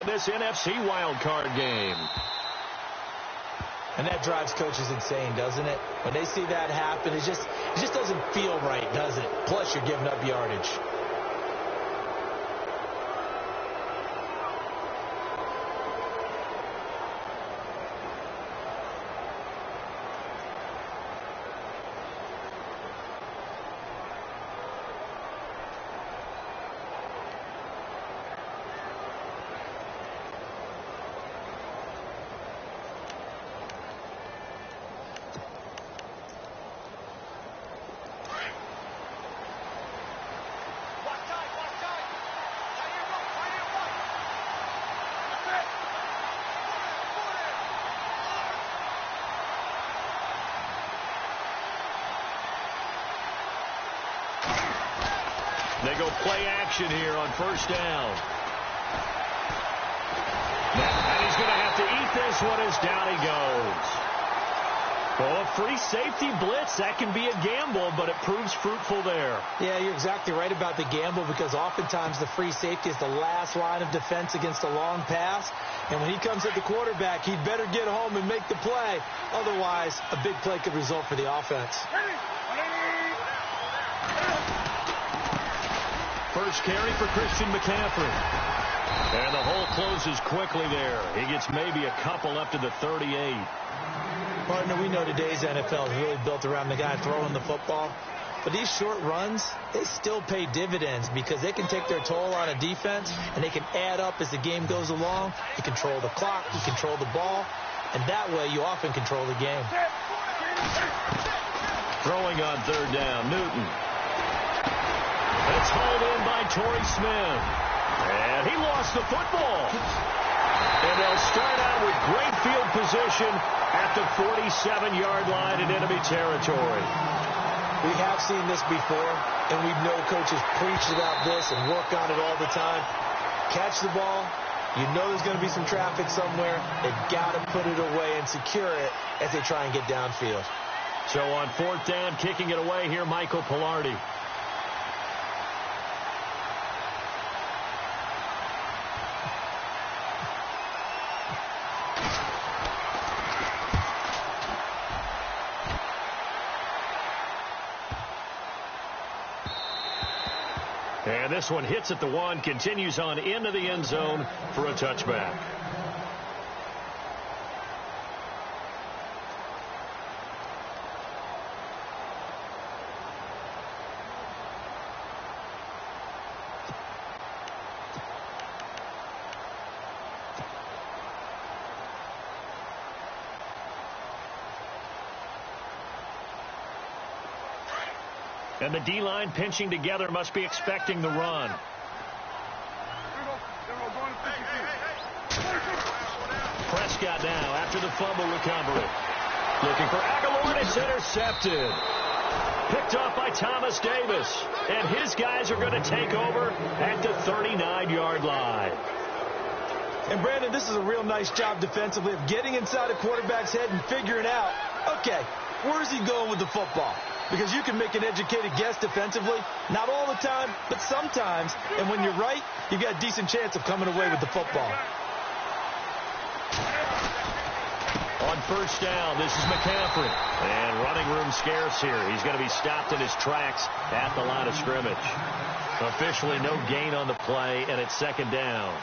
this NFC wildcard game. And that drives coaches insane, doesn't it? When they see that happen, it just doesn't feel right, does it? Plus, you're giving up yardage. They go play action here on first down. And he's going to have to eat this one as down he goes. Well, a free safety blitz, that can be a gamble, but it proves fruitful there. Yeah, you're exactly right about the gamble, because oftentimes the free safety is the last line of defense against a long pass. And when he comes at the quarterback, he'd better get home and make the play. Otherwise, a big play could result for the offense. First carry for Christian McCaffrey. And the hole closes quickly there. He gets maybe a couple up to the 38. Partner, we know today's NFL is really built around the guy throwing the football. But these short runs, they still pay dividends, because they can take their toll on a defense, and they can add up as the game goes along. You control the clock, you control the ball, and that way you often control the game. Throwing on third down, Newton. It's hauled in by Torrey Smith. And he lost the football. And they'll start out with great field position at the 47-yard line in enemy territory. We have seen this before, and we know coaches preach about this and work on it all the time. Catch the ball. You know there's going to be some traffic somewhere. They've got to put it away and secure it as they try and get downfield. So on fourth down, kicking it away here, Michael Pilardi. And this one hits at the 1, continues on into the end zone for a touchback. And the D-line pinching together, must be expecting the run. Prescott now after the fumble recovery. Looking for Aguilar, and it's intercepted. Picked off by Thomas Davis. And his guys are going to take over at the 39-yard line. And, Brandon, this is a real nice job defensively of getting inside a quarterback's head and figuring out, okay, where's he going with the football? Because you can make an educated guess defensively. Not all the time, but sometimes. And when you're right, you've got a decent chance of coming away with the football. On first down, this is McCaffrey. And running room scarce here. He's going to be stopped in his tracks at the line of scrimmage. Officially no gain on the play, and it's second down.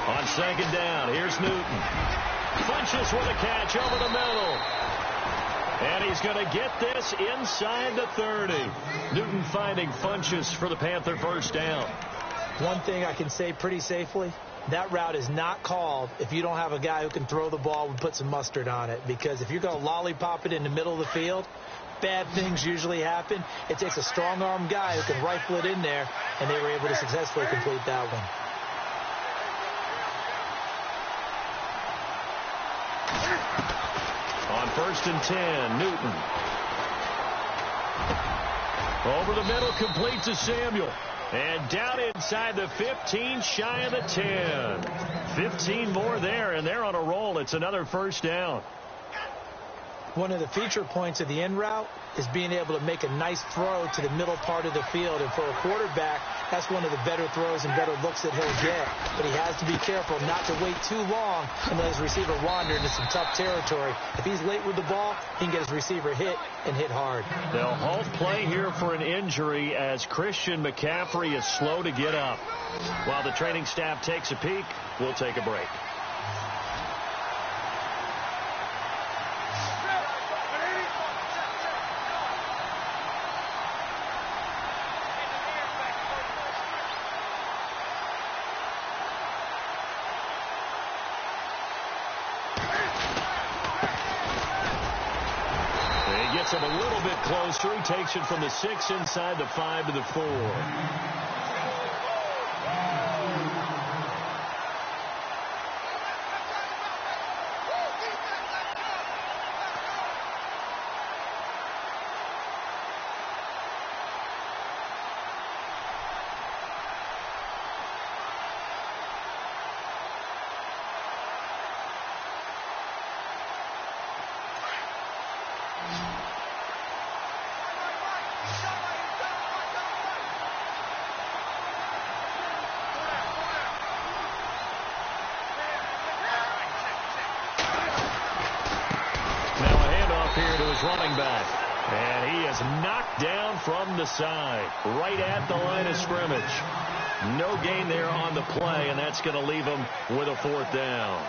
On second down, here's Newton. Funches with a catch over the middle. And he's going to get this inside the 30. Newton finding Funches for the Panther first down. One thing I can say pretty safely, that route is not called if you don't have a guy who can throw the ball and put some mustard on it. Because if you're going to lollipop it in the middle of the field, bad things usually happen. It takes a strong-arm guy who can rifle it in there, and they were able to successfully complete that one. On first and 10, Newton. Over the middle, complete to Samuel. And down inside the 15, shy of the 10. 15 more there, and they're on a roll. It's another first down. One of the feature points of the in route is being able to make a nice throw to the middle part of the field. And for a quarterback, that's one of the better throws and better looks that he'll get. But he has to be careful not to wait too long and let his receiver wander into some tough territory. If he's late with the ball, he can get his receiver hit and hit hard. They'll halt play here for an injury as Christian McCaffrey is slow to get up. While the training staff takes a peek, we'll take a break. Him a little bit closer. He takes it from the 6 inside the 5 to the 4. Here to his running back. And he is knocked down from the side, right at the line of scrimmage. No gain there on the play, and that's going to leave him with a 4th down.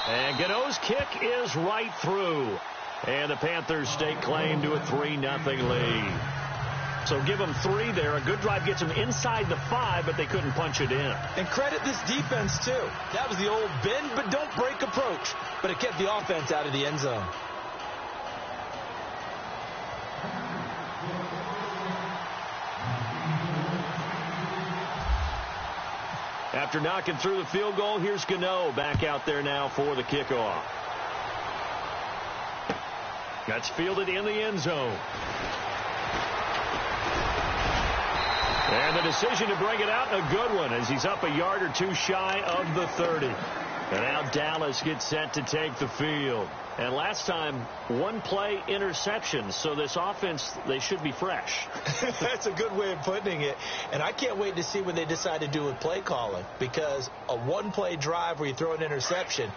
And Gano's kick is right through. And the Panthers stake claim to a 3-0 lead. So give them 3 there. A good drive gets them inside the 5, but they couldn't punch it in. And credit this defense, too. That was the old bend but don't break approach. But it kept the offense out of the end zone. After knocking through the field goal, here's Gano back out there now for the kickoff. That's fielded in the end zone. And the decision to bring it out, a good one, as he's up a yard or 2 shy of the 30. And now Dallas gets set to take the field. And last time, 1 play interception. So this offense, they should be fresh. That's a good way of putting it. And I can't wait to see what they decide to do with play calling. Because a 1-play drive where you throw an interception,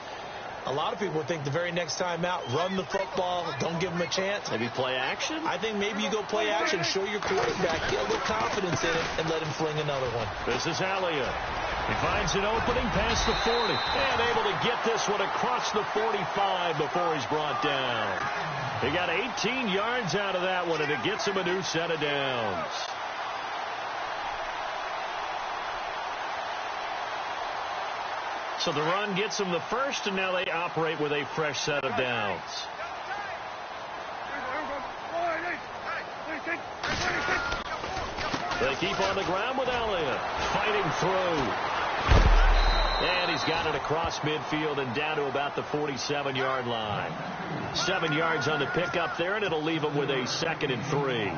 a lot of people think the very next time out, run the football, don't give them a chance. Maybe play action? I think maybe you go play action, show your quarterback, get a little confidence in it, and let him fling another one. This is Elliott. He finds an opening past the 40, and able to get this one across the 45 before he's brought down. He got 18 yards out of that one, and it gets him a new set of downs. So the run gets them the first, and now they operate with a fresh set of downs. They keep on the ground with Elliott, fighting through. And he's got it across midfield and down to about the 47-yard line. 7 yards on the pickup there, and it'll leave him with a 2nd and 3.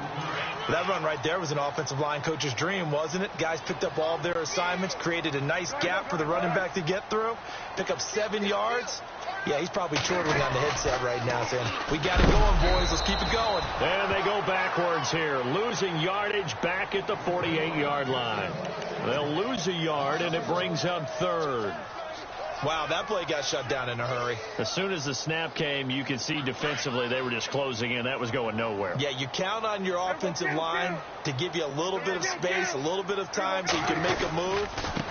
That run right there was an offensive line coach's dream, wasn't it? Guys picked up all of their assignments, created a nice gap for the running back to get through, pick up 7 yards. Yeah, he's probably chortling on the headset right now saying, we got it going, boys. Let's keep it going. And they go backwards here, losing yardage back at the 48-yard line. They'll lose a yard, and it brings up 3rd. Wow, that play got shut down in a hurry. As soon as the snap came, you could see defensively they were just closing in. That was going nowhere. Yeah, you count on your offensive line to give you a little bit of space, a little bit of time so you can make a move.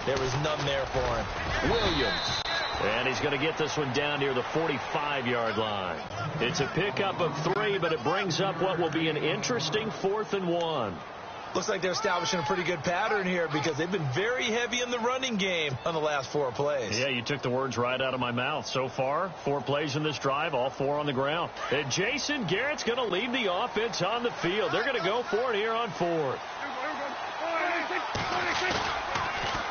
There was none there for him. Williams. And he's going to get this one down near the 45-yard line. It's a pickup of 3, but it brings up what will be an interesting 4th and 1. Looks like they're establishing a pretty good pattern here because they've been very heavy in the running game on the last 4 plays. Yeah, you took the words right out of my mouth. So far, 4 plays in this drive, all 4 on the ground. And Jason Garrett's going to lead the offense on the field. They're going to go for it here on 4th.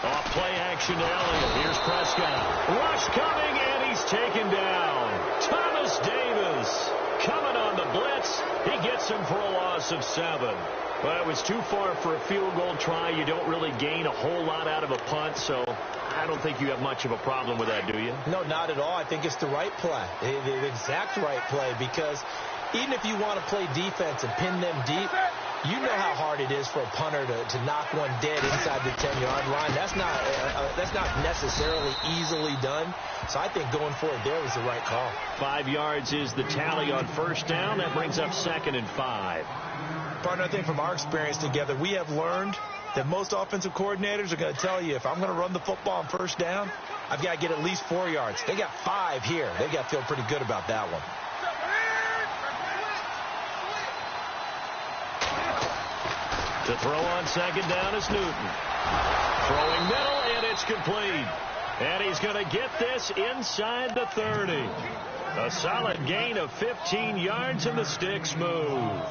Off play action to Elliott. Here's Prescott. Rush coming, and he's taken down. Thomas Davis coming on the blitz. He gets him for a loss of 7. Well, it was too far for a field goal try. You don't really gain a whole lot out of a punt, so I don't think you have much of a problem with that, do you? No, not at all. I think it's the right play, the exact right play, because even if you want to play defense and pin them deep, you know how hard it is for a punter to knock one dead inside the 10-yard line. That's not necessarily easily done. So I think going for it there was the right call. 5 yards is the tally on first down. That brings up 2nd and 5. Partner, I think from our experience together, we have learned that most offensive coordinators are going to tell you, if I'm going to run the football on first down, I've got to get at least 4 yards. They got 5 here. They got to feel pretty good about that one. To throw on 2nd down is Newton. Throwing middle, and it's complete. And he's going to get this inside the 30. A solid gain of 15 yards, and the sticks move.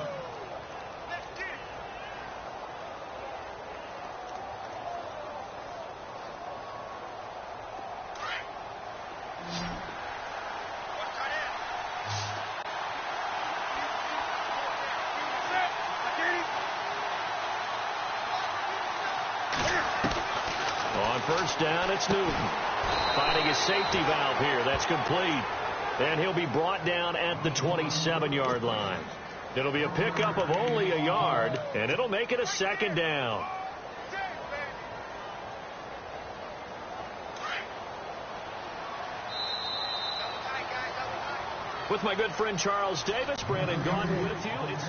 First down, it's Newton. Finding his safety valve here. That's complete. And he'll be brought down at the 27-yard line. It'll be a pickup of only a yard, and it'll make it a 2nd down. With my good friend Charles Davis, Brandon Gaudin with you. It's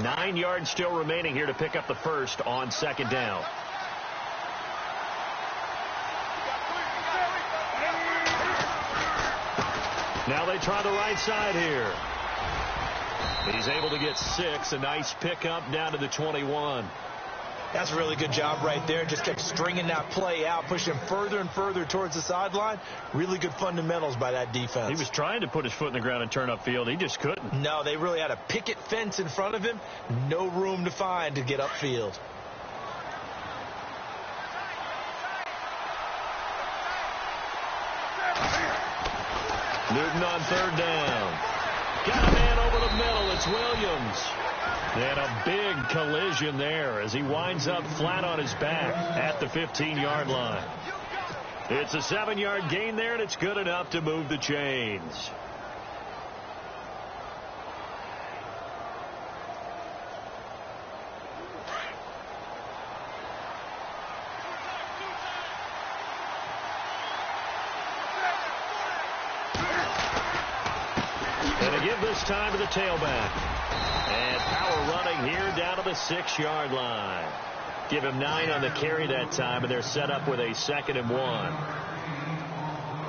9 yards still remaining here to pick up the first on 2nd down. Now they try the right side here. He's able to get 6. A nice pickup down to the 21. That's a really good job right there. Just kept stringing that play out, pushing further and further towards the sideline. Really good fundamentals by that defense. He was trying to put his foot in the ground and turn upfield. He just couldn't. No, they really had a picket fence in front of him. No room to find to get upfield. Newton on 3rd down. Got a man over the middle. It's Williams. And a big collision there as he winds up flat on his back at the 15-yard line. It's a 7-yard gain there, and it's good enough to move the chains. And to give this time to the tailback. And power running here down to the 6-yard line. Give him 9 on the carry that time, and they're set up with a 2nd and 1.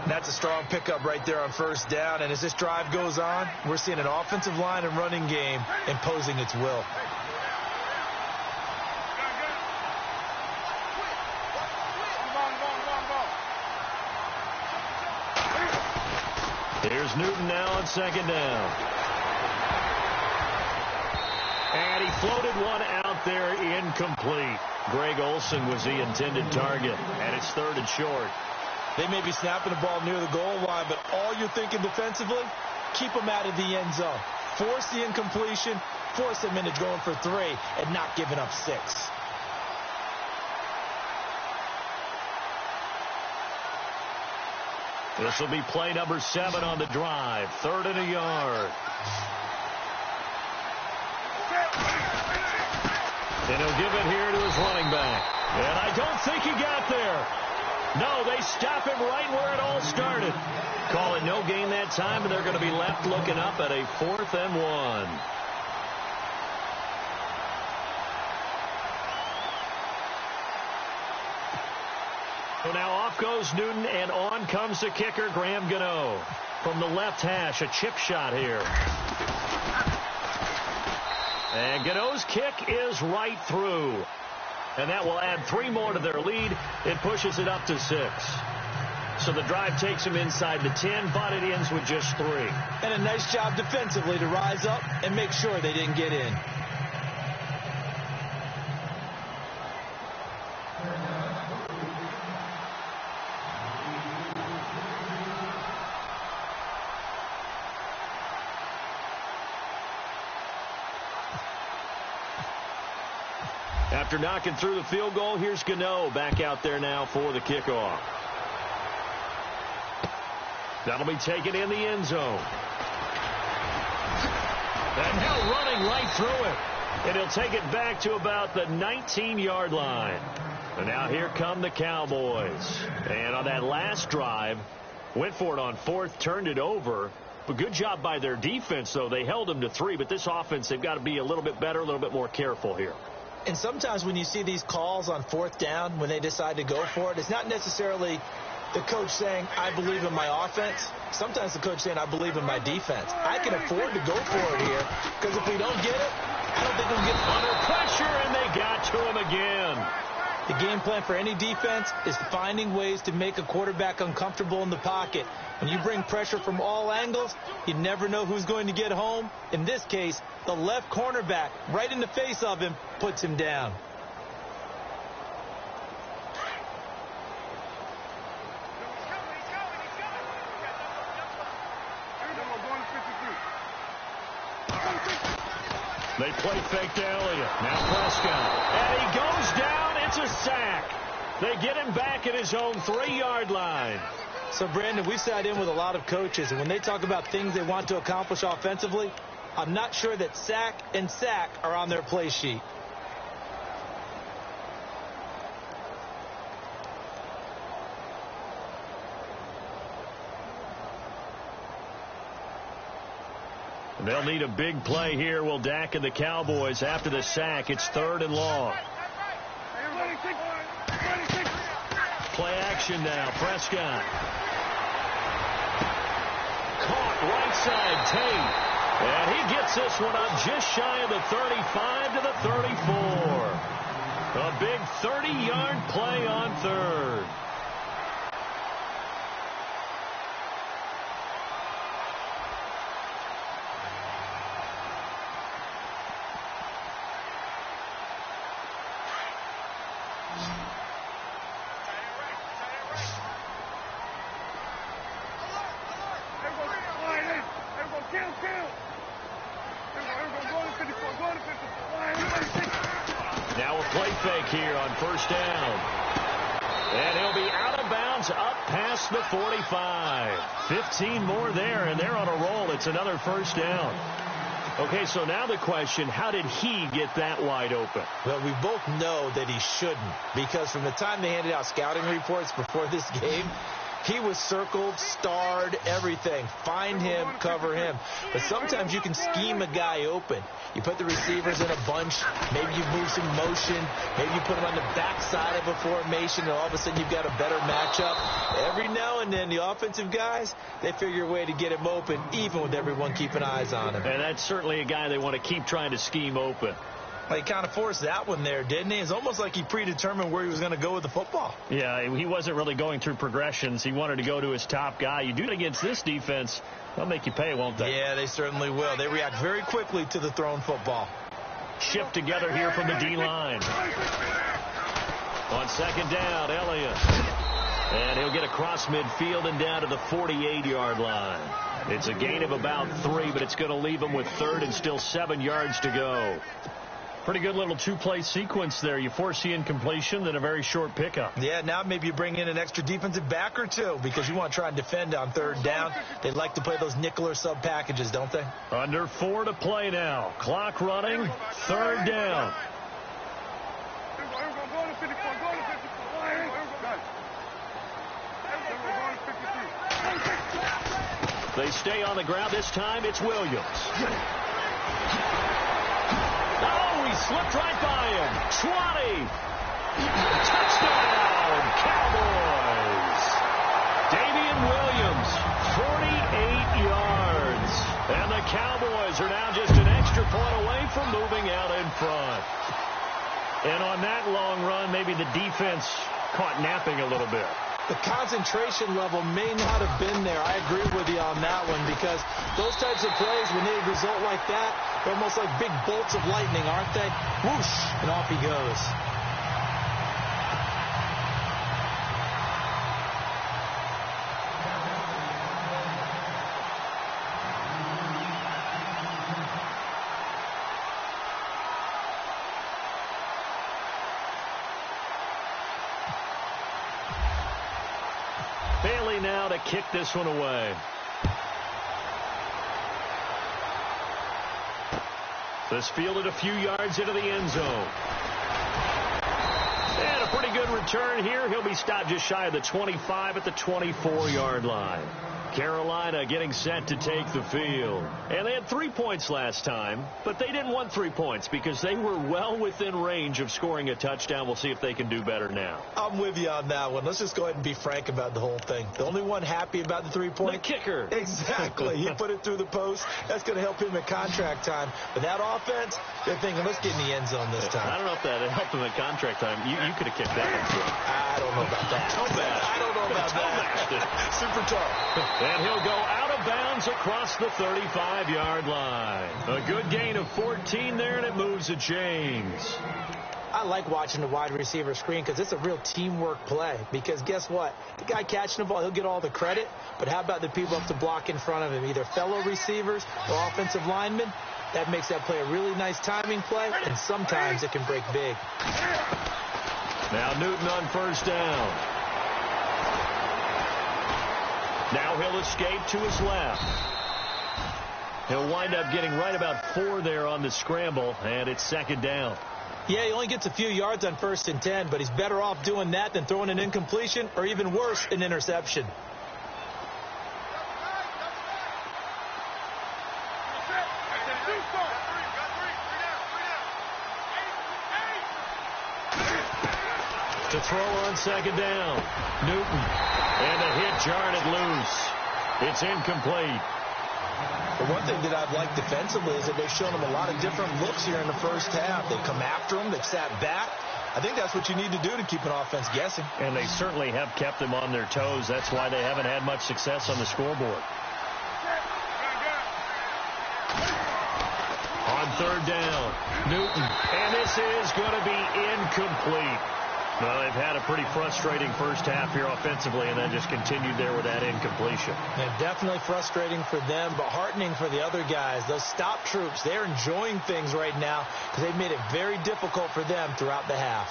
That's a strong pickup right there on first down. And as this drive goes on, we're seeing an offensive line and running game imposing its will. Here's Newton now on 2nd down. And he floated one out there incomplete. Greg Olsen was the intended target, and it's 3rd and short. They may be snapping the ball near the goal line, but all you're thinking defensively, keep them out of the end zone. Force the incompletion, force them into going for 3, and not giving up 6. This will be play number 7 on the drive. 3rd and a yard. And he'll give it here to his running back. And I don't think he got there. No, they stop him right where it all started. Call it no gain that time, and they're going to be left looking up at a 4th and 1. So now off goes Newton, and on comes the kicker, Graham Gano. From the left hash, a chip shot here. And Gano's kick is right through. And that will add 3 more to their lead. It pushes it up to 6. So the drive takes them inside the 10, but it ends with just 3. And a nice job defensively to rise up and make sure they didn't get in. After knocking through the field goal, here's Gano back out there now for the kickoff. That'll be taken in the end zone. And now running right through it. And he'll take it back to about the 19-yard line. And now here come the Cowboys. And on that last drive, went for it on fourth, turned it over. But good job by their defense, though. They held them to 3. But this offense, they've got to be a little bit better, a little bit more careful here. And sometimes when you see these calls on fourth down, when they decide to go for it, it's not necessarily the coach saying, I believe in my offense. Sometimes the coach saying, I believe in my defense. I can afford to go for it here, because if we don't get it, I don't think we'll get under pressure, and they got to him again. The game plan for any defense is finding ways to make a quarterback uncomfortable in the pocket. When you bring pressure from all angles, you never know who's going to get home. In this case, the left cornerback, right in the face of him, puts him down. They play fake to Elliott. Now Prescott. And he goes down. It's a sack. They get him back at his own 3-yard line. So, Brandon, we've sat in with a lot of coaches, and when they talk about things they want to accomplish offensively, I'm not sure that sack and sack are on their play sheet. They'll need a big play here. Will Dak and the Cowboys after the sack. It's 3rd and long. Play action now. Prescott. Caught right side. Tate. And he gets this one up just shy of the 35 to the 34. A big 30-yard play on 3rd. Now a play fake here on 1st down. And he'll be out of bounds up past the 45. 15 more there, and they're on a roll. It's another 1st down. Okay, so now the question, how did he get that wide open? Well, we both know that he shouldn't, because from the time they handed out scouting reports before this game, he was circled, starred, everything. Find him, cover him. But sometimes you can scheme a guy open. You put the receivers in a bunch. Maybe you move some motion. Maybe you put them on the backside of a formation, and all of a sudden you've got a better matchup. Every now and then, the offensive guys, they figure a way to get him open, even with everyone keeping eyes on him. And that's certainly a guy they want to keep trying to scheme open. Well, he kind of forced that one there, didn't he? It's almost like he predetermined where he was going to go with the football. Yeah, he wasn't really going through progressions. He wanted to go to his top guy. You do it against this defense, they'll make you pay, won't they? Yeah, they certainly will. They react very quickly to the thrown football. Shift together here from the D-line. On 2nd down, Elliott. And he'll get across midfield and down to the 48-yard line. It's a gain of about 3, but it's going to leave him with 3rd and still 7 yards to go. Pretty good little 2-play sequence there. You force the incompletion, then a very short pickup. Yeah, now maybe you bring in an extra defensive back or two because you want to try and defend on 3rd down. They like to play those nickel or sub packages, don't they? Under 4 to play now. Clock running. 3rd down. They stay on the ground. This time it's Williams. Oh, he slipped right by him. 20. Touchdown, Cowboys. Davian Williams, 48 yards. And the Cowboys are now just an extra point away from moving out in front. And on that long run, maybe the defense caught napping a little bit. The concentration level may not have been there. I agree with you on that one because those types of plays, when they result like that, they're almost like big bolts of lightning, aren't they? Whoosh, and off he goes. ready now to kick this one away. This fielded a few yards into the end zone. And a pretty good return here. He'll be stopped just shy of the 25 at the 24-yard line. Carolina getting set to take the field. And they had 3 points last time, but they didn't want 3 points because they were well within range of scoring a touchdown. We'll see if they can do better now. I'm with you on that one. Let's just go ahead and be frank about the whole thing. The only one happy about the 3-point. The kicker. Exactly. He put it through the post. That's going to help him at contract time. But that offense, they're thinking, let's get in the end zone this time. I don't know if that helped him at contract time. You could have kicked that one through. I don't know about that. I don't know about that. Super tough. And he'll go out of bounds across the 35-yard line. A good gain of 14 there, and it moves the chains. I like watching the wide receiver screen because it's a real teamwork play. Because guess what? The guy catching the ball, he'll get all the credit. But how about the people up to block in front of him, either fellow receivers or offensive linemen? That makes that play a really nice timing play, and sometimes it can break big. Now Newton on first down. Now he'll escape to his left. He'll wind up getting right about 4 there on the scramble, and it's second down. Yeah, he only gets a few yards on 1st and 10, but he's better off doing that than throwing an incompletion or even worse, an interception. To throw on second down. Newton. And the hit jarred it loose. It's incomplete. The one thing that I've liked defensively is that they've shown him a lot of different looks here in the first half. They come after him. They've sat back. I think that's what you need to do to keep an offense guessing. And they certainly have kept them on their toes. That's why they haven't had much success on the scoreboard. On third down, Newton. And this is going to be incomplete. Well, they've had a pretty frustrating first half here offensively, and then just continued there with that incompletion. And definitely frustrating for them, but heartening for the other guys. Those stop troops, they're enjoying things right now because they've made it very difficult for them throughout the half.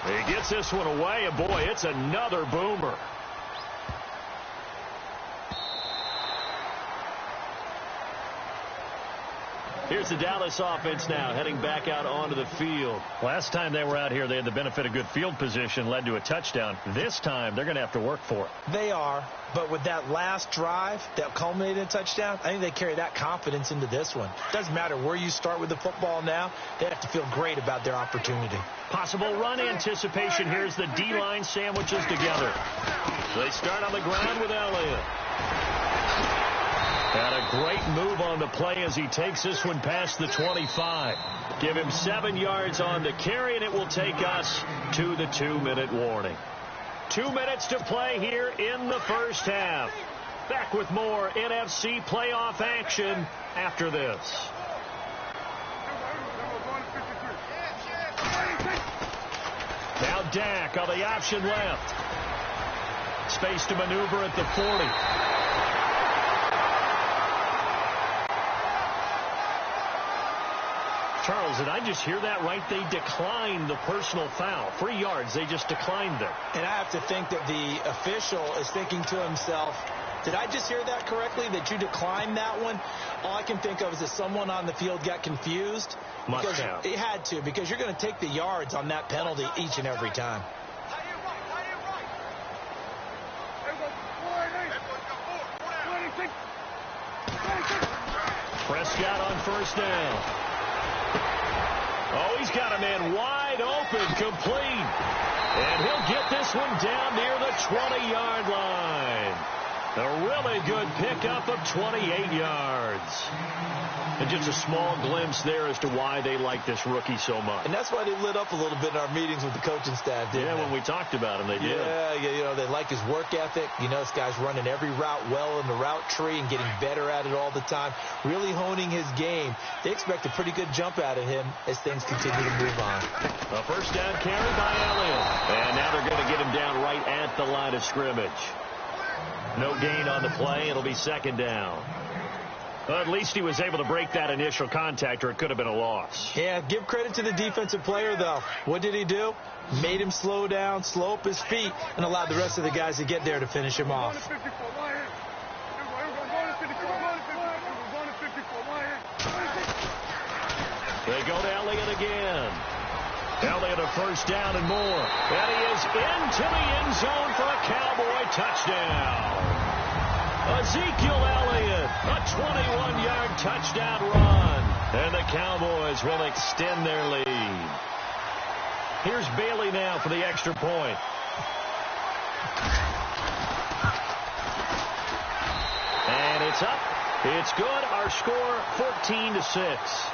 He gets this one away, and boy, it's another boomer. Here's the Dallas offense now, heading back out onto the field. Last time they were out here, they had the benefit of good field position, led to a touchdown. This time, they're going to have to work for it. They are, but with that last drive that culminated in a touchdown, I think they carry that confidence into this one. Doesn't matter where you start with the football now, they have to feel great about their opportunity. Possible run anticipation. Here's the D-line sandwiches together. They start on the ground with Elliott. And a great move on the play as he takes this one past the 25. Give him 7 yards on the carry, and it will take us to the 2-minute warning. 2 minutes to play here in the first half. Back with more NFC playoff action after this. Now Dak on the option left. Space to maneuver at the 40. Charles, did I just hear that right? They declined the personal foul. 3 yards, they just declined them. And I have to think that the official is thinking to himself, did I just hear that correctly, that you declined that one? All I can think of is that someone on the field got confused. Must have. It had to, because you're going to take the yards on that penalty each and every time. Prescott on first down. Oh, he's got a man wide open, complete. And he'll get this one down near the 20-yard line. A really good pickup of 28 yards. And just a small glimpse there as to why they like this rookie so much. And that's why they lit up a little bit in our meetings with the coaching staff, didn't they? When we talked about him, they did. Yeah, they like his work ethic. This guy's running every route well in the route tree and getting better at it all the time, really honing his game. They expect a pretty good jump out of him as things continue to move on. A first down carry by Elliott. And now they're going to get him down right at the line of scrimmage. No gain on the play. It'll be second down. Well, at least he was able to break that initial contact, or it could have been a loss. Yeah, give credit to the defensive player, though. What did he do? Made him slow down, slow up his feet, and allowed the rest of the guys to get there to finish him off. They go to Elliott again. Elliott a first down and more. And he is into the end zone for a Cowboy touchdown. Ezekiel Elliott, a 21-yard touchdown run. And the Cowboys will extend their lead. Here's Bailey now for the extra point. And it's up. It's good. Our score, 14-6.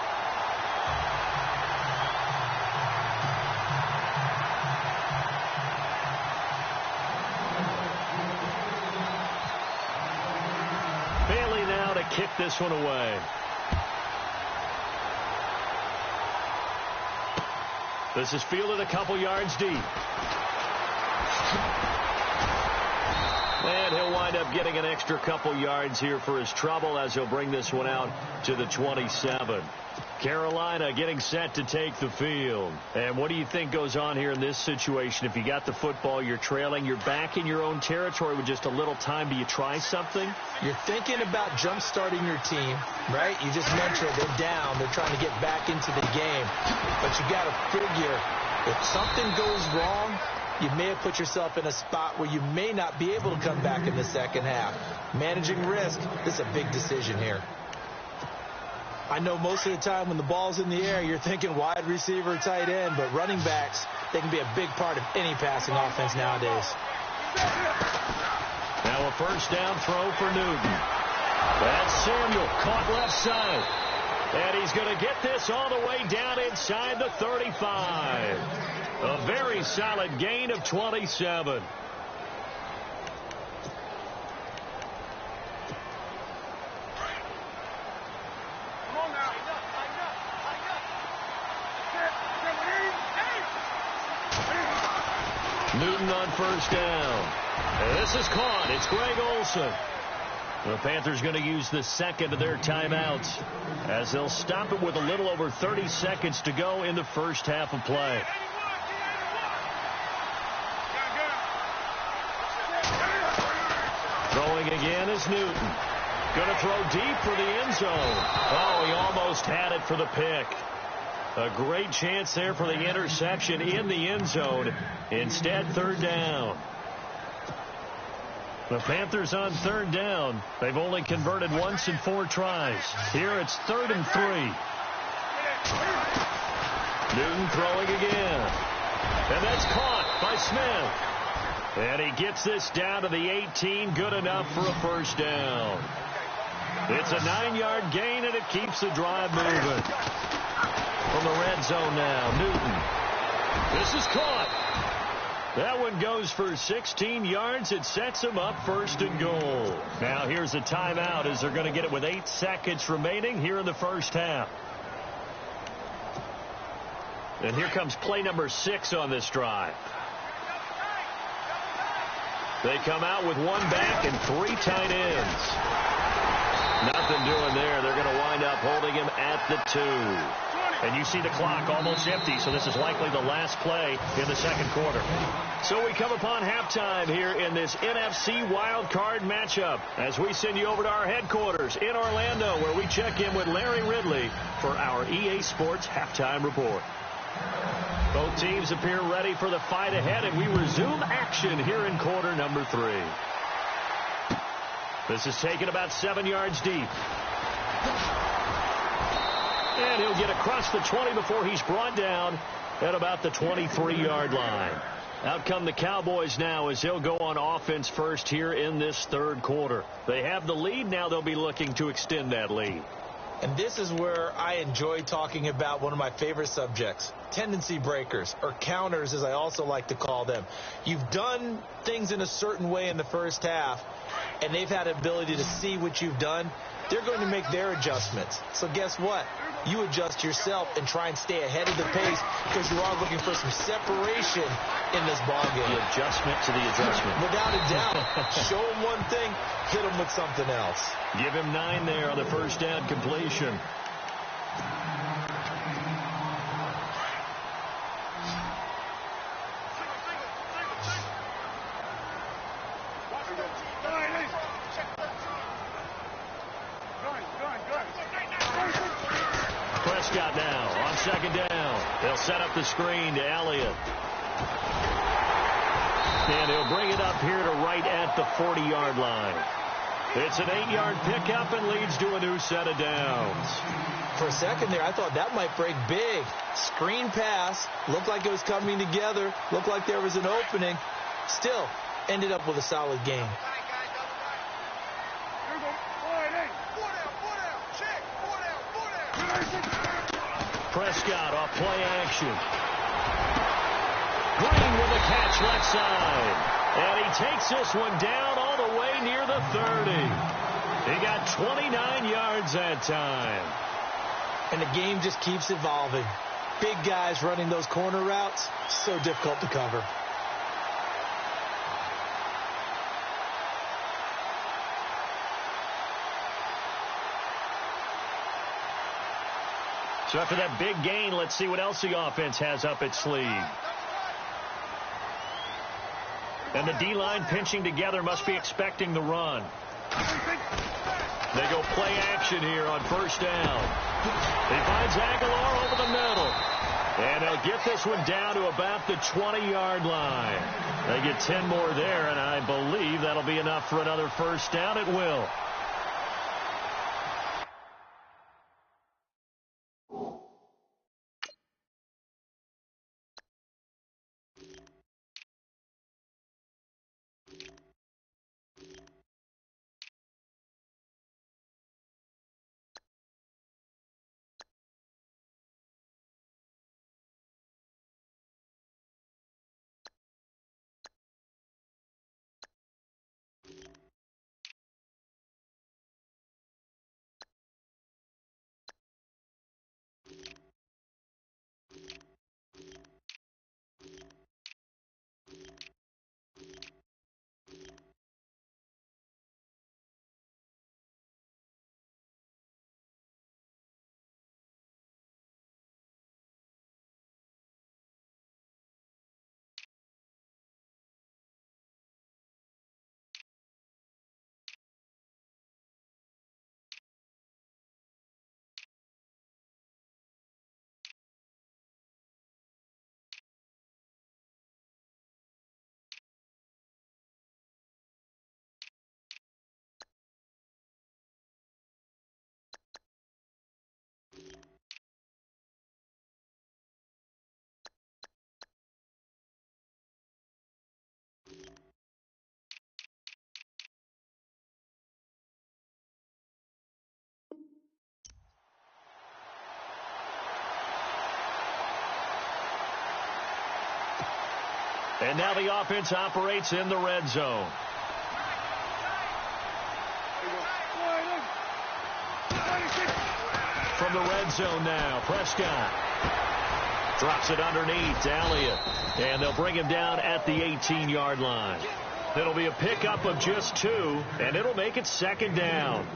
Bailey now to kick this one away. This is fielded a couple yards deep. And he'll wind up getting an extra couple yards here for his trouble as he'll bring this one out to the 27. Carolina getting set to take the field. And what do you think goes on here in this situation? If you got the football, you're trailing, you're back in your own territory with just a little time. Do you try something? You're thinking about jump-starting your team, right? You just mentioned they're down. They're trying to get back into the game. But you got to figure if something goes wrong, you may have put yourself in a spot where you may not be able to come back in the second half. Managing risk, this is a big decision here. I know most of the time when the ball's in the air, you're thinking wide receiver, tight end, but running backs, they can be a big part of any passing offense nowadays. Now a first down throw for Newton. That's Samuel, caught left side. And he's going to get this all the way down inside the 35. A very solid gain of 27. Newton on first down. And this is caught. It's Greg Olsen. The Panthers going to use the second of their timeouts as they'll stop it with a little over 30 seconds to go in the first half of play. Throwing again is Newton. Going to throw deep for the end zone. Oh, he almost had it for the pick. A great chance there for the interception in the end zone. Instead, third down. The Panthers on third down. They've only converted once in 4 tries. Here it's 3rd and 3. Newton throwing again. And that's caught by Smith. And he gets this down to the 18. Good enough for a first down. It's a 9-yard gain, and it keeps the drive moving. From the red zone now, Newton. This is caught. That one goes for 16 yards. It sets him up 1st and goal. Now here's a timeout as they're going to get it with 8 seconds remaining here in the first half. And here comes play number 6 on this drive. They come out with 1 back and 3 tight ends. Nothing doing there. They're going to wind up holding him at the 2. And you see the clock almost empty, so this is likely the last play in the second quarter. So we come upon halftime here in this NFC wildcard matchup as we send you over to our headquarters in Orlando, where we check in with Larry Ridley for our EA Sports Halftime Report. Both teams appear ready for the fight ahead, and we resume action here in quarter number 3. This is taken about 7 yards deep. And he'll get across the 20 before he's brought down at about the 23-yard line. Out come the Cowboys now as they'll go on offense first here in this third quarter. They have the lead. Now they'll be looking to extend that lead. And this is where I enjoy talking about one of my favorite subjects, tendency breakers, or counters as I also like to call them. You've done things in a certain way in the first half, and they've had the ability to see what you've done they're going to make their adjustments. So guess what? You adjust yourself and try and stay ahead of the pace because you are looking for some separation in this ball game. The adjustment to the adjustment. Without a doubt. Show him one thing, hit him with something else. Give him 9 there on the first down completion. Prescott now on second down. They'll set up the screen to Elliott. And he'll bring it up here to right at the 40-yard line. It's an 8-yard pickup and leads to a new set of downs. For a second there, I thought that might break big. Screen pass. Looked like it was coming together. Looked like there was an opening. Still, ended up with a solid gain. Prescott off play action. Green with a catch left side. And he takes this one down all the way near the 30. He got 29 yards that time. And the game just keeps evolving. Big guys running those corner routes, so difficult to cover. So after that big gain, let's see what else the offense has up its sleeve. And the D-line pinching together must be expecting the run. They go play action here on first down. He finds Aguilar over the middle. And they'll get this one down to about the 20-yard line. They get 10 more there, and I believe that'll be enough for another first down. It will. And now the offense operates in the red zone. From the red zone now, Prescott drops it underneath to Elliott. And they'll bring him down at the 18-yard line. It'll be a pickup of just 2, and it'll make it second down.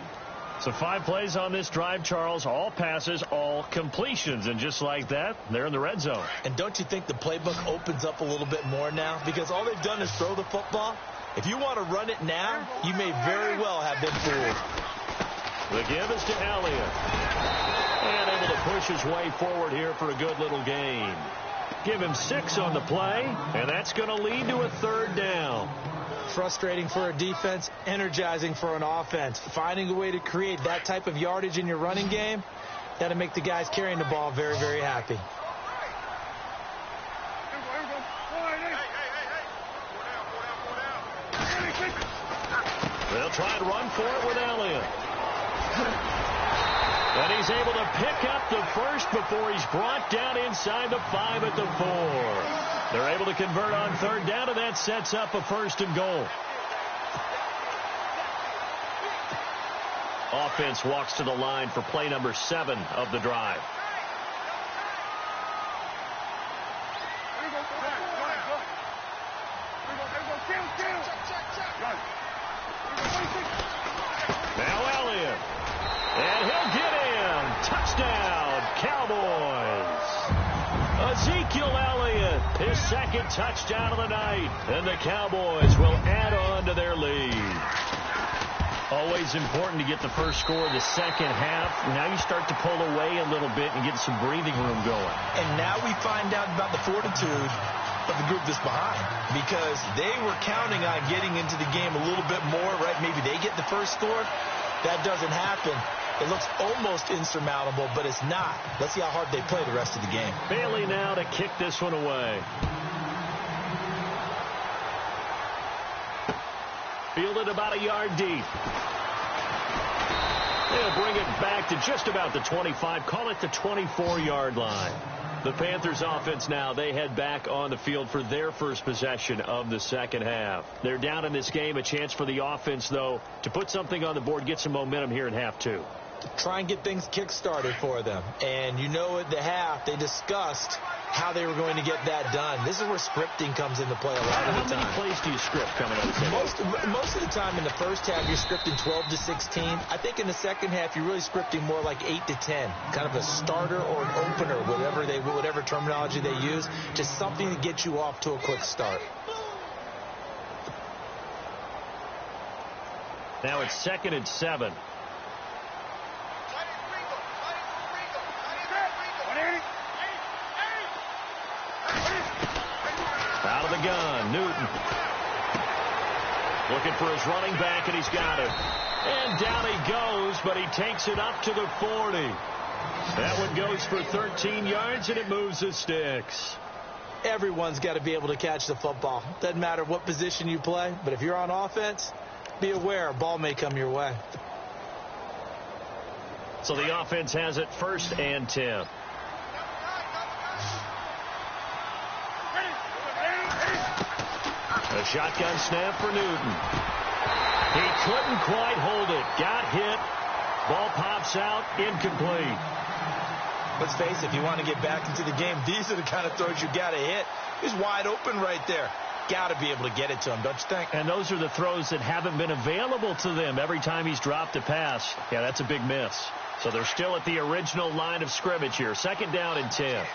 So 5 plays on this drive, Charles. All passes, all completions. And just like that, they're in the red zone. And don't you think the playbook opens up a little bit more now? Because all they've done is throw the football. If you want to run it now, you may very well have been fooled. The give is to Elliott. And able to push his way forward here for a good little gain. Give him 6 on the play, and that's going to lead to a third down. Frustrating for a defense, energizing for an offense. Finding a way to create that type of yardage in your running game, that'll make the guys carrying the ball very, very happy. They'll try and run for it with Elliott. And he's able to pick up the first before he's brought down inside the 5 at the 4. They're able to convert on third down, and that sets up a 1st and goal. Offense walks to the line for play number 7 of the drive. Now Elliott. And he'll get in. Touchdown, Cowboys. Ezekiel Elliott, his second touchdown of the night. And the Cowboys will add on to their lead. Always important to get the first score of the second half. Now you start to pull away a little bit and get some breathing room going. And now we find out about the fortitude of the group that's behind, because they were counting on getting into the game a little bit more, right? Maybe they get the first score. That doesn't happen. It looks almost insurmountable, but it's not. Let's see how hard they play the rest of the game. Bailey now to kick this one away. Fielded about a yard deep. They'll bring it back to just about the 25. Call it the 24-yard line. The Panthers offense now, they head back on the field for their first possession of the second half. They're down in this game. A chance for the offense, though, to put something on the board, get some momentum here in half 2. Try and get things kick-started for them. And you know at the half, they discussed how they were going to get that done. This is where scripting comes into play a lot of the time. How many plays do you script coming out of the Most of the time in the first half, you're scripting 12 to 16. I think in the second half, you're really scripting more like 8 to 10. Kind of a starter or an opener, whatever terminology they use. Just something to get you off to a quick start. Now it's 2nd and 7. Out of the gun, Newton. Looking for his running back, and he's got it. And down he goes, but he takes it up to the 40. That one goes for 13 yards, and it moves the sticks. Everyone's got to be able to catch the football. Doesn't matter what position you play, but if you're on offense, be aware a ball may come your way. So the offense has it 1st and 10. A shotgun snap for Newton. He couldn't quite hold it. Got hit. Ball pops out. Incomplete. Let's face it, if you want to get back into the game, these are the kind of throws you got to hit. He's wide open right there. Got to be able to get it to him, don't you think? And those are the throws that haven't been available to them every time he's dropped a pass. Yeah, that's a big miss. So they're still at the original line of scrimmage here. 2nd down and 10.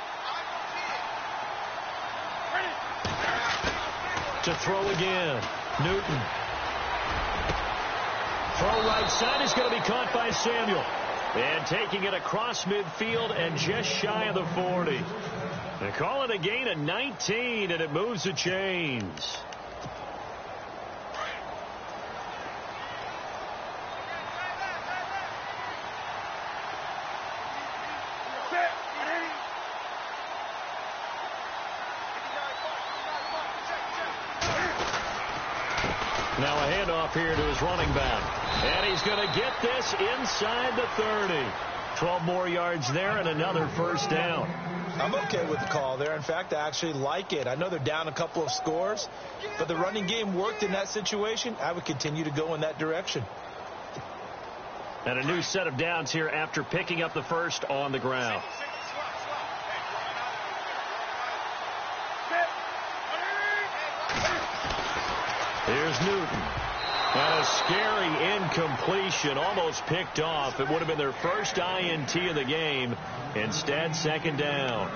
To throw again. Newton. Throw right side is going to be caught by Samuel. And taking it across midfield and just shy of the 40. They call it a gain of 19, and it moves the chains. Now a handoff here to his running back. And he's going to get this inside the 30. 12 more yards there and another 1st down. I'm okay with the call there. In fact, I actually like it. I know they're down a couple of scores, but the running game worked in that situation. I would continue to go in that direction. And a new set of downs here after picking up the first on the ground. Here's Newton. And a scary incompletion, almost picked off. It would have been their first INT of the game. Instead, 2nd down.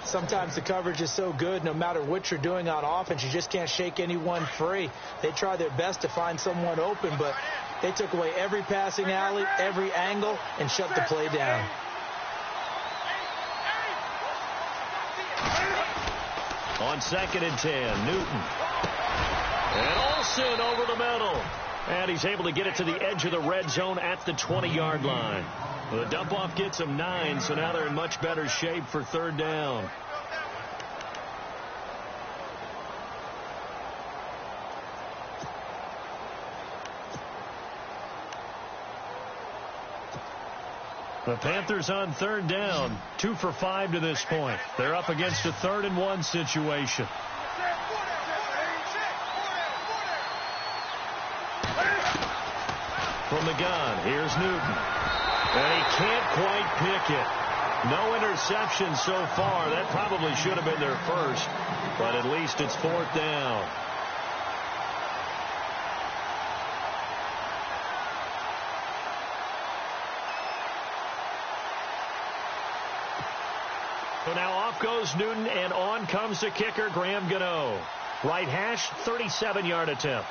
Sometimes the coverage is so good, no matter what you're doing on offense, you just can't shake anyone free. They try their best to find someone open, but they took away every passing alley, every angle, and shut the play down. On 2nd and 10, Newton. And Olsen over the middle. And he's able to get it to the edge of the red zone at the 20-yard line. The dump-off gets them 9, so now they're in much better shape for 3rd down. The Panthers on 3rd down, 2 for 5 to this point. They're up against a 3rd and 1 situation. from the gun. Here's Newton. And he can't quite pick it. No interception so far. That probably should have been their first, but at least it's 4th down. So now off goes Newton, and on comes the kicker, Graham Gano. Right hash, 37-yard attempt.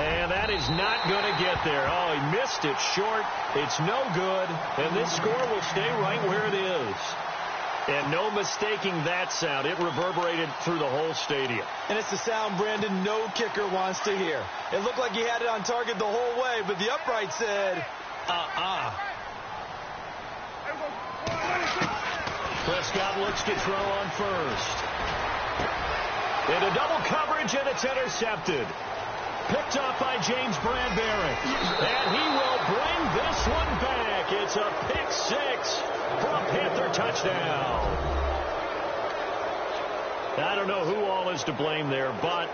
And that is not going to get there. Oh, he missed it short. It's no good, and this score will stay right where it is. And no mistaking that sound. It reverberated through the whole stadium. And it's the sound, Brandon, no kicker wants to hear. It looked like he had it on target the whole way, but the upright said, Prescott looks to throw on first. Into double coverage, and it's intercepted. Picked up by James Bradbury. And he will bring this one back. It's a pick six for a Panther touchdown. I don't know who all is to blame there, but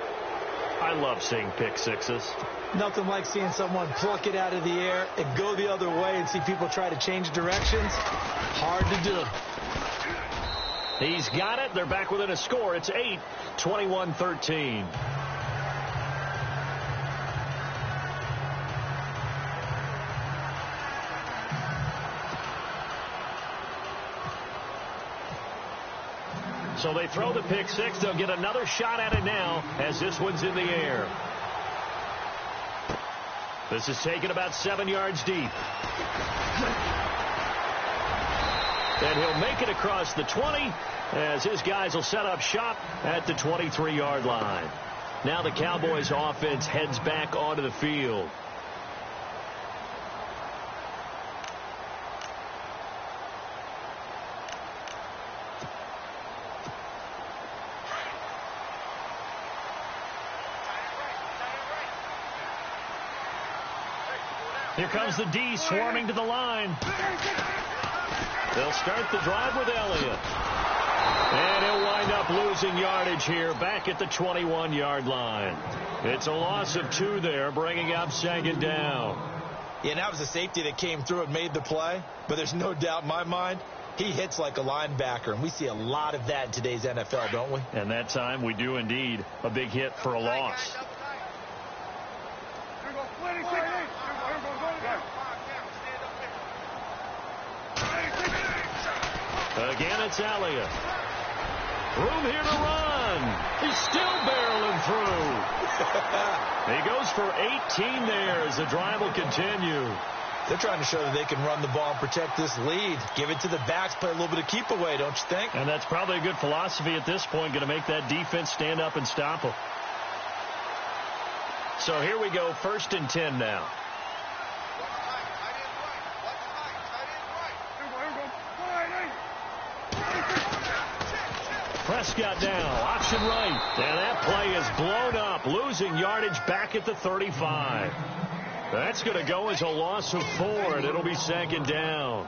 I love seeing pick sixes. Nothing like seeing someone pluck it out of the air and go the other way and see people try to change directions. Hard to do. He's got it. They're back within a score. It's 8, 21-13. So they throw the pick six. They'll get another shot at it now as this one's in the air. This is taken about 7 yards deep. And he'll make it across the 20 as his guys will set up shop at the 23-yard line. Now the Cowboys offense heads back onto the field. Here comes the D swarming to the line. They'll start the drive with Elliott. And he'll wind up losing yardage here back at the 21-yard line. It's a loss of 2 there, bringing up 2nd down. Yeah, and that was a safety that came through and made the play. But there's no doubt in my mind, he hits like a linebacker. And we see a lot of that in today's NFL, don't we? And that time we do indeed. A big hit for a loss. Again, it's Elliott. Room here to run. He's still barreling through. He goes for 18 there as the drive will continue. They're trying to show that they can run the ball and protect this lead. Give it to the backs, play a little bit of keep away, don't you think? And that's probably a good philosophy at this point, going to make that defense stand up and stop them. So here we go, 1st and 10 now. Prescott now, option right, and that play is blown up, losing yardage back at the 35. That's going to go as a loss of 4, and it'll be 2nd down.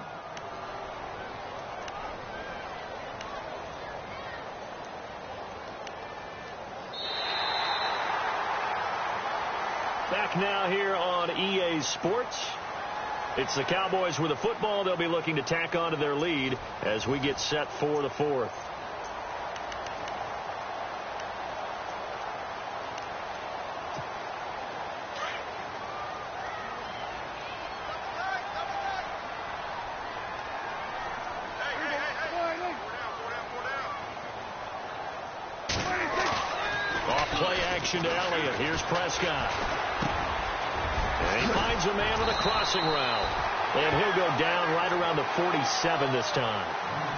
Back now here on EA Sports. It's the Cowboys with the football. They'll be looking to tack on to their lead as we get set for the 4th. To Elliott. Here's Prescott. And he finds a man with a crossing route. And he'll go down right around the 47 this time.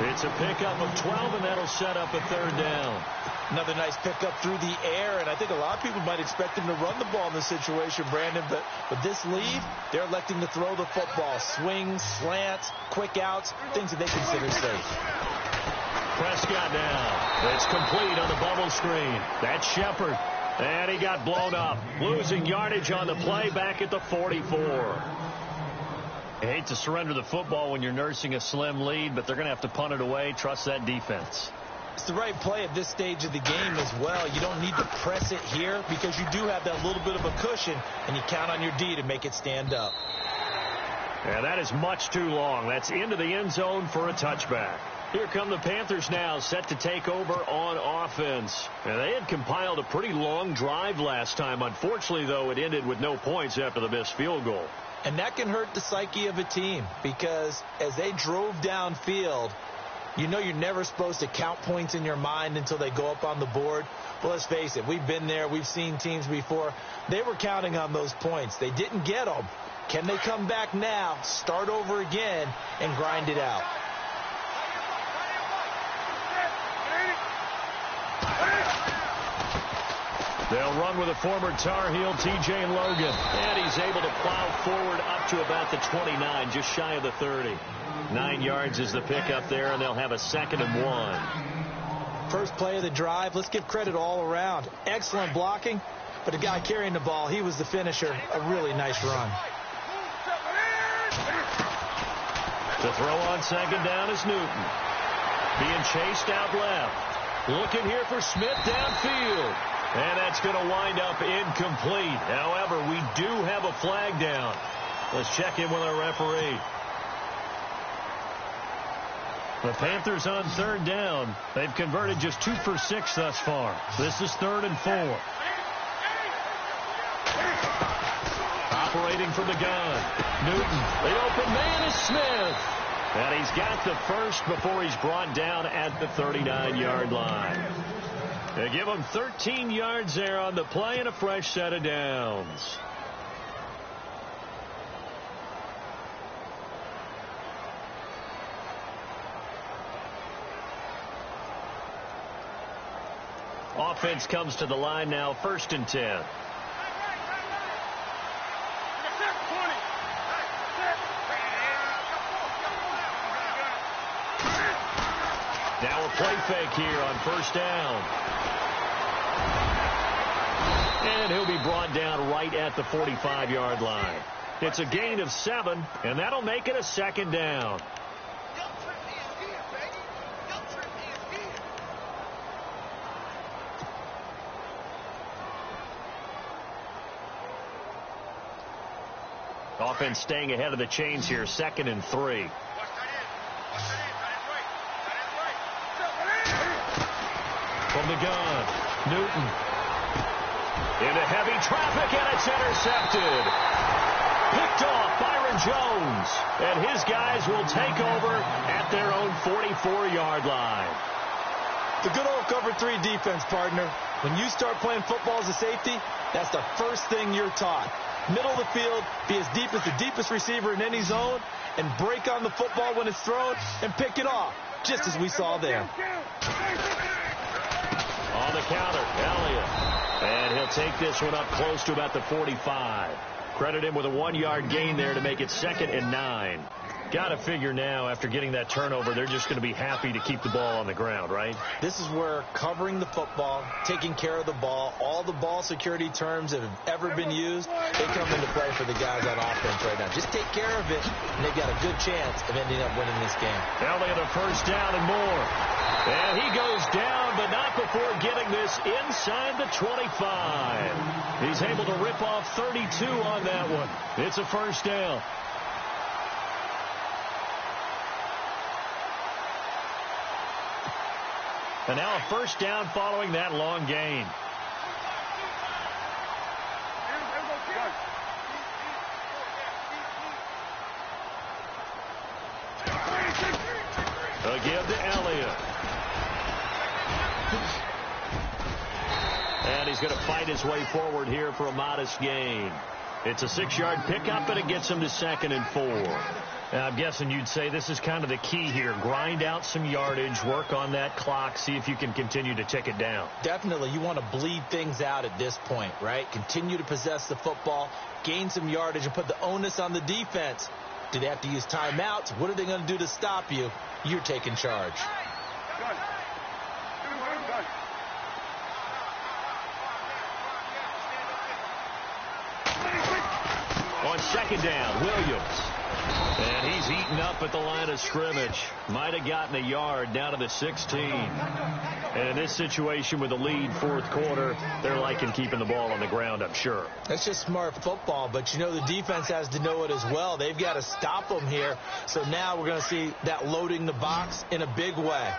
It's a pickup of 12, and that'll set up a 3rd down. Another nice pickup through the air, and I think a lot of people might expect him to run the ball in this situation, Brandon, but with this lead, they're electing to throw the football. Swings, slants, quick outs, things that they consider safe. Prescott now. It's complete on the bubble screen. That's Shepard. And he got blown up, losing yardage on the play back at the 44. I hate to surrender the football when you're nursing a slim lead, but they're going to have to punt it away. Trust that defense. It's the right play at this stage of the game as well. You don't need to press it here because you do have that little bit of a cushion, and you count on your D to make it stand up. And that is much too long. That's into the end zone for a touchback. Here come the Panthers now, set to take over on offense. And they had compiled a pretty long drive last time. Unfortunately, though, it ended with no points after the missed field goal. And that can hurt the psyche of a team because as they drove downfield, you know you're never supposed to count points in your mind until they go up on the board. Well, let's face it, we've been there. We've seen teams before. They were counting on those points. They didn't get them. Can they come back now, start over again, and grind it out? They'll run with a former Tar Heel, T.J. Logan. And he's able to plow forward up to about the 29, just shy of the 30. 9 yards is the pickup there, and they'll have a 2nd and 1. First play of the drive, let's give credit all around. Excellent blocking, but the guy carrying the ball, he was the finisher. A really nice run. The throw on 2nd down is Newton. Being chased out left. Looking here for Smith downfield. And that's going to wind up incomplete. However, we do have a flag down. Let's check in with our referee. The Panthers on 3rd down. They've converted just 2 for 6 thus far. This is 3rd and 4. Operating from the gun. Newton. The open man is Smith. And he's got the first before he's brought down at the 39-yard line. They give him 13 yards there on the play and a fresh set of downs. Offense comes to the line now, 1st and 10. Now a play fake here on 1st down. And he'll be brought down right at the 45-yard line. It's a gain of 7, and that'll make it a 2nd down. Offense staying ahead of the chains here, 2nd and 3. From the gun, Newton. Into heavy traffic, and it's intercepted. Picked off Byron Jones. And his guys will take over at their own 44-yard line. The good old cover 3 defense, partner. When you start playing football as a safety, that's the first thing you're taught. Middle of the field, be as deep as the deepest receiver in any zone, and break on the football when it's thrown and pick it off, just as we saw there. On the counter, Elliott. And he'll take this one up close to about the 45. Credit him with a 1-yard gain there to make it 2nd and 9. Got to figure now, after getting that turnover, they're just going to be happy to keep the ball on the ground, right? This is where covering the football, taking care of the ball, all the ball security terms that have ever been used, they come into play for the guys on offense right now. Just take care of it, and they've got a good chance of ending up winning this game. Elliott a 1st down and more. And he goes down, but not before getting this inside the 25. He's able to rip off 32 on that one. It's a 1st down. And now a 1st down following that long gain. A give to Elliott. And he's going to fight his way forward here for a modest gain. It's a 6-yard pickup, and it gets him to 2nd and 4. Now, I'm guessing you'd say this is kind of the key here. Grind out some yardage, work on that clock, see if you can continue to tick it down. Definitely. You want to bleed things out at this point, right? Continue to possess the football, gain some yardage, and put the onus on the defense. Do they have to use timeouts? What are they going to do to stop you? You're taking charge. On second down, Williams. And he's eaten up at the line of scrimmage. Might have gotten a yard down to the 16. And in this situation with the lead fourth quarter, they're liking keeping the ball on the ground, I'm sure. That's just smart football, but you know the defense has to know it as well. They've got to stop them here. So now we're going to see that loading the box in a big way.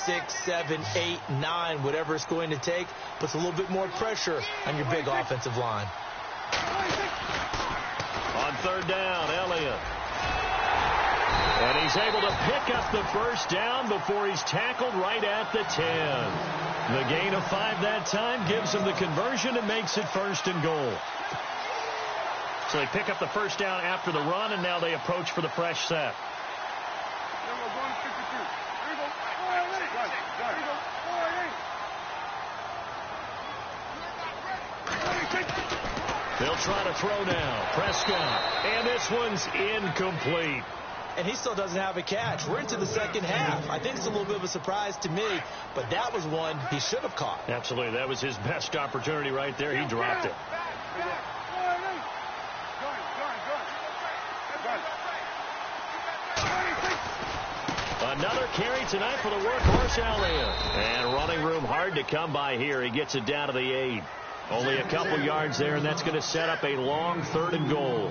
6, 7, 8, 9, whatever it's going to take, puts a little bit more pressure on your big offensive line. On third down, Elliott. And he's able to pick up the first down before he's tackled right at the 10. The gain of 5 that time gives him the conversion and makes it 1st and goal. So they pick up the first down after the run, and now they approach for the fresh set. They'll try to throw now. Prescott. And this one's incomplete. And he still doesn't have a catch. We're into the second half. I think it's a little bit of a surprise to me, but that was one he should have caught. Absolutely. That was his best opportunity right there. He dropped it. Another carry tonight for the workhorse Elliott. And running room hard to come by here. He gets it down to the 8. Only a couple yards there, and that's going to set up a long 3rd and goal.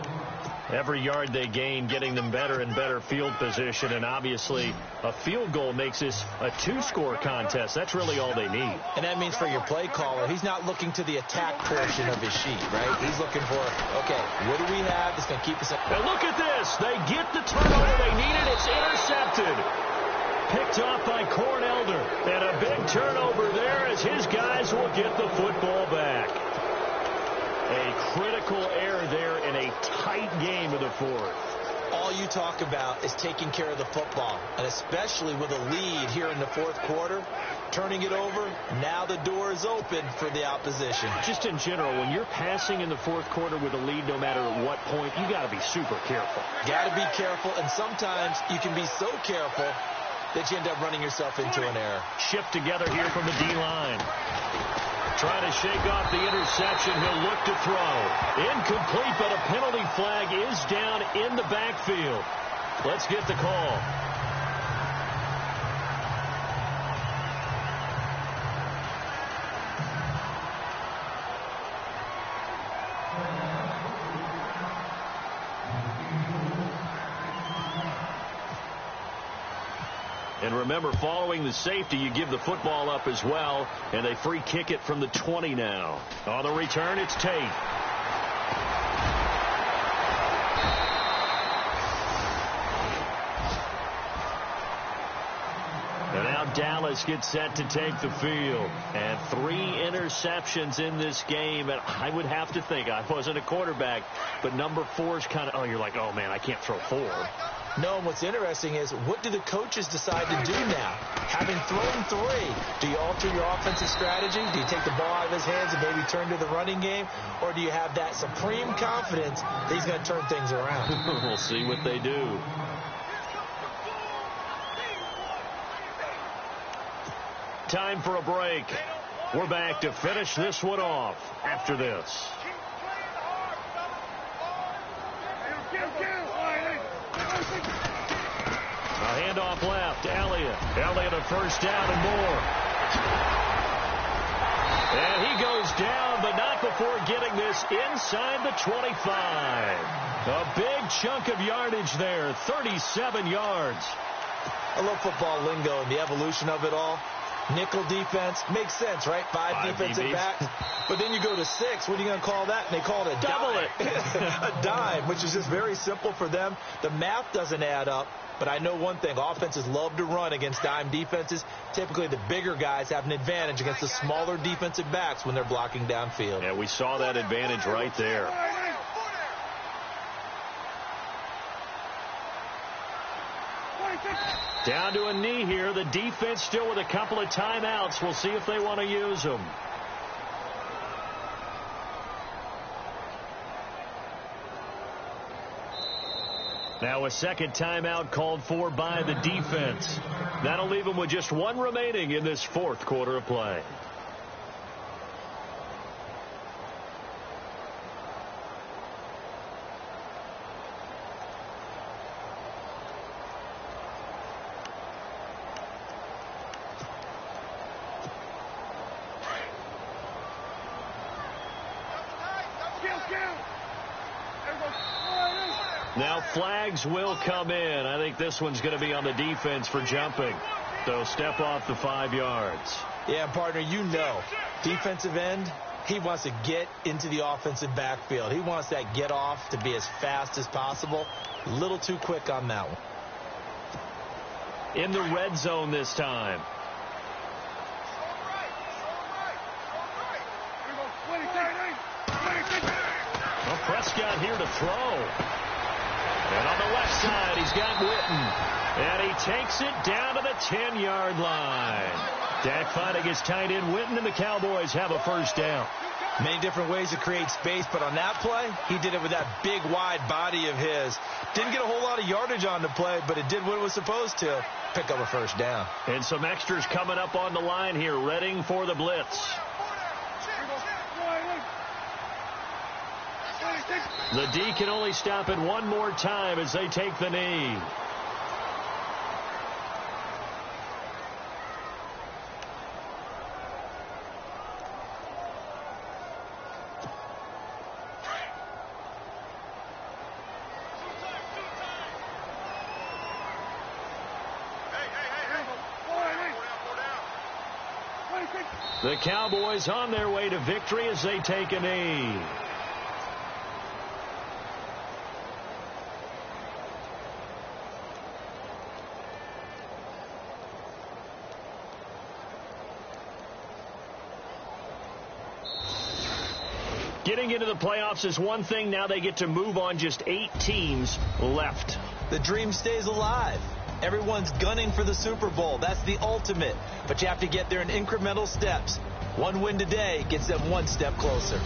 Every yard they gain, getting them better and better field position, and obviously a field goal makes this a 2-score contest. That's really all they need. And that means for your play caller, he's not looking to the attack portion of his sheet, right? He's looking for, okay, what do we have that's going to keep us up? And look at this. They get the turnover they needed. It's intercepted. Picked off by Cornelder. And a big turnover there as his guys will get the football back. A critical error there in a tight game of the fourth. All you talk about is taking care of the football, and especially with a lead here in the fourth quarter, turning it over, now the door is open for the opposition. Just in general, when you're passing in the fourth quarter with a lead, no matter at what point, you got to be super careful. Got to be careful, and sometimes you can be so careful that you end up running yourself into an error. Shift together here from the D-line. Trying to shake off the interception. He'll look to throw. Incomplete, but a penalty flag is down in the backfield. Let's get the call. And remember, following the safety, you give the football up as well, and they free kick it from the 20 now. On the return, it's Tate. And now Dallas gets set to take the field. And 3 interceptions in this game. And I would have to think, I wasn't a quarterback, but number 4 is kind of, you're like, oh, man, I can't throw 4. No, and what's interesting is, what do the coaches decide to do now? Having thrown 3, do you alter your offensive strategy? Do you take the ball out of his hands and maybe turn to the running game? Or do you have that supreme confidence that he's going to turn things around? We'll see what they do. Time for a break. We're back to finish this one off after this. A handoff left. Elliott a first down and more. And he goes down, but not before getting this inside the 25. A big chunk of yardage there, 37 yards. I love football lingo and the evolution of it all. Nickel defense makes sense, right? 5 defensive backs. But then you go to 6. What are you going to call that? And they call it a double dime. A dime, which is just very simple for them. The math doesn't add up. But I know one thing. Offenses love to run against dime defenses. Typically, the bigger guys have an advantage against the smaller defensive backs when they're blocking downfield. Yeah, we saw that advantage right there. Down to a knee here. The defense still with a couple of timeouts. We'll see if they want to use them. Now a second timeout called for by the defense. That'll leave them with just 1 remaining in this fourth quarter of play. Now flags will come in. I think this one's going to be on the defense for jumping. They'll step off the 5 yards. Yeah, partner, you know, defensive end, he wants to get into the offensive backfield. He wants that get off to be as fast as possible. A little too quick on that one. In the red zone this time. Well, Prescott here to throw. And on the left side, he's got Witten. And he takes it down to the 10-yard line. Dak finding his tight end Witten, and the Cowboys have a first down. Many different ways to create space, but on that play, he did it with that big, wide body of his. Didn't get a whole lot of yardage on the play, but it did what it was supposed to, pick up a first down. And some extras coming up on the line here, readying for the blitz. The D can only stop it one more time as they take the knee. The Cowboys on their way to victory as they take a knee. Getting into the playoffs is one thing. Now they get to move on. Just 8 teams left. The dream stays alive. Everyone's gunning for the Super Bowl. That's the ultimate. But you have to get there in incremental steps. One win today gets them one step closer.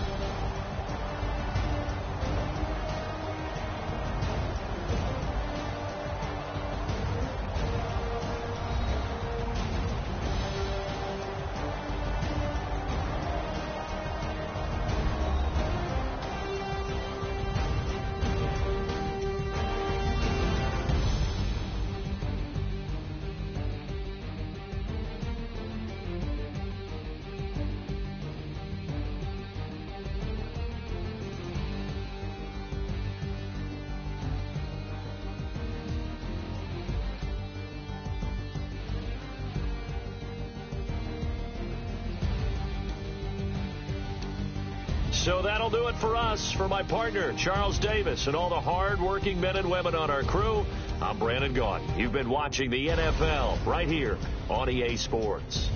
So that'll do it for us. For my partner, Charles Davis, and all the hard-working men and women on our crew, I'm Brandon Gaudin. You've been watching the NFL right here on EA Sports.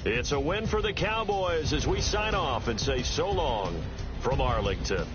It's a win for the Cowboys as we sign off and say so long from Arlington.